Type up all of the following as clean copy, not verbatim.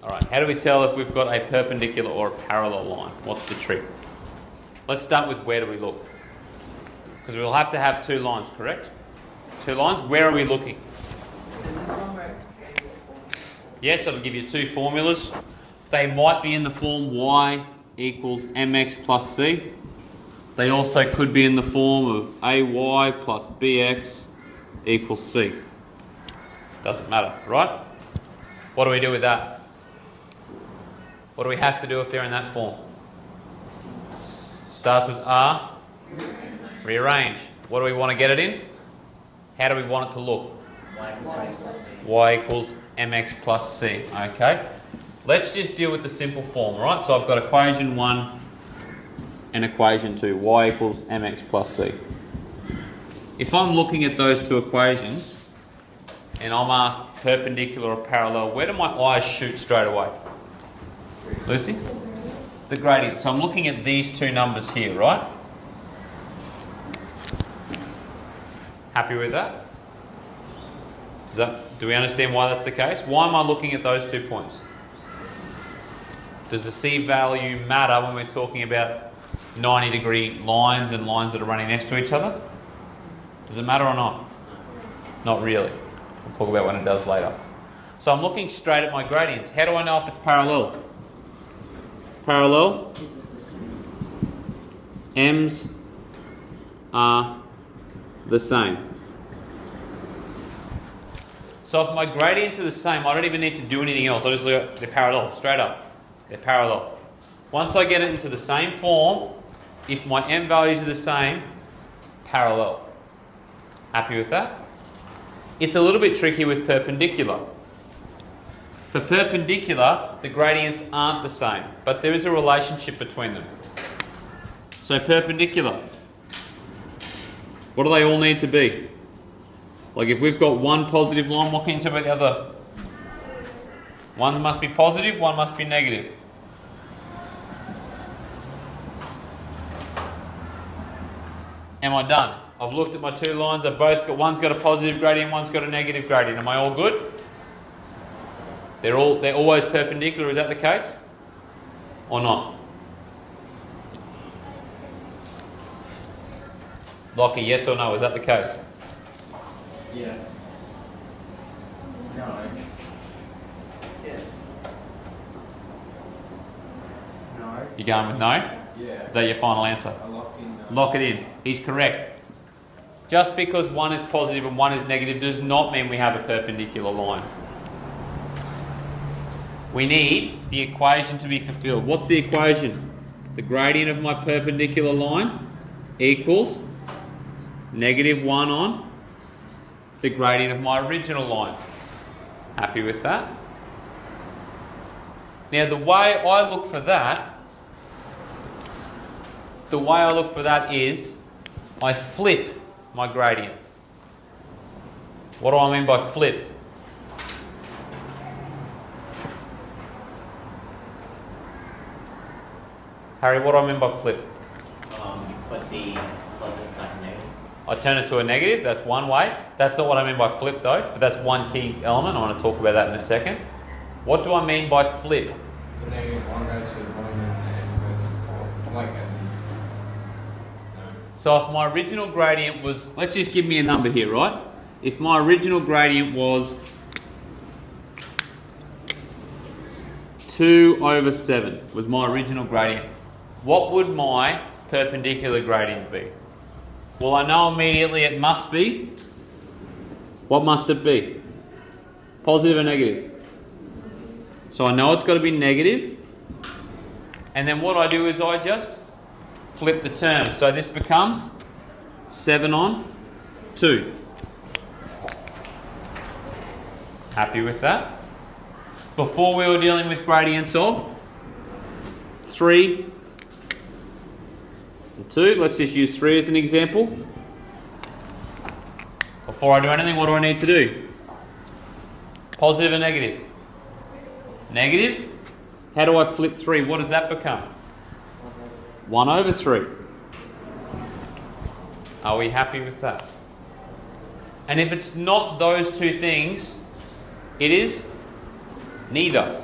Alright, how do we tell if we've got a perpendicular or a parallel line? What's the trick? Let's start with where do we look? Because we'll have to have two lines, correct? Two lines, where are we looking? Yes, I'll give you two formulas. They might be in the form y equals mx plus c. They also could be in the form of ay plus bx equals c. Doesn't matter, right? What do we do with that? What do we have to do if they're in that form? Starts with R. Rearrange. What do we want to get it in? How do we want it to look? Y equals mx plus c. Okay. Let's just deal with the simple form, right? So I've got equation 1 and equation 2. Y equals mx plus c. If I'm looking at those two equations and I'm asked perpendicular or parallel, where do my eyes shoot straight away? Lucy? The gradient. So I'm looking at these two numbers here, right? Happy with that? Do we understand why that's the case? Why am I looking at those 2 points? Does the C value matter when we're talking about 90-degree lines and lines that are running next to each other? Does it matter or not? Not really. We'll talk about when it does later. So I'm looking straight at my gradients. How do I know if it's parallel? Parallel. M's are the same. So if my gradients are the same, I don't even need to do anything else. I just look at, they're parallel, straight up. They're parallel. Once I get it into the same form, if my m values are the same, parallel. Happy with that? It's a little bit tricky with perpendicular. For perpendicular, the gradients aren't the same, but there is a relationship between them. So perpendicular, what do they all need to be? Like if we've got one positive line, what can you tell about the other? One must be positive, one must be negative. Am I done? I've looked at my two lines, one's got a positive gradient, one's got a negative gradient. Am I all good? They're always perpendicular, is that the case? Or not? Lockie, yes or no, is that the case? Yes. No. Yes. No. You going with no? Yeah. Is that your final answer? I locked in. Lock it in. He's correct. Just because one is positive and one is negative does not mean we have a perpendicular line. We need the equation to be fulfilled. What's the equation? The gradient of my perpendicular line equals -1 on the gradient of my original line. Happy with that? Now the way I look for that is I flip my gradient. What do I mean by flip? Harry, what do I mean by flip? You put the positive times negative. I turn it to a negative, that's one way. That's not what I mean by flip though, but that's one key element. I want to talk about that in a second. What do I mean by flip? The -1 goes to the bottom and goes to the top. Like that. So if my original gradient was, let's just give me a number here, right? If my original gradient was 2/7 was my original gradient, what would my perpendicular gradient be? Well, I know immediately it must be, what must it be? Positive or negative? So I know it's got to be negative, and then what I do is I just flip the term. So this becomes 7 on 2. Happy with that? Before we were dealing with gradients of 3 and 2. Let's just use 3 as an example. Before I do anything, what do I need to do? Positive or negative? Negative. How do I flip 3? What does that become? 1/3. Are we happy with that? And if it's not those two things, it is neither.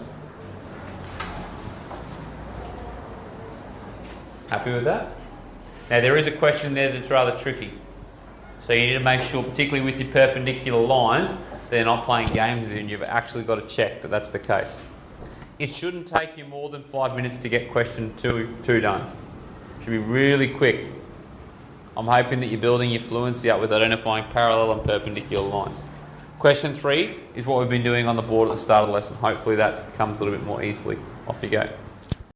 Happy with that? Now there is a question there that's rather tricky. So you need to make sure, particularly with your perpendicular lines, they're not playing games with you and you've actually got to check that that's the case. It shouldn't take you more than 5 minutes to get question two done. Should be really quick. I'm hoping that you're building your fluency up with identifying parallel and perpendicular lines. Question 3 is what we've been doing on the board at the start of the lesson. Hopefully that comes a little bit more easily. Off you go.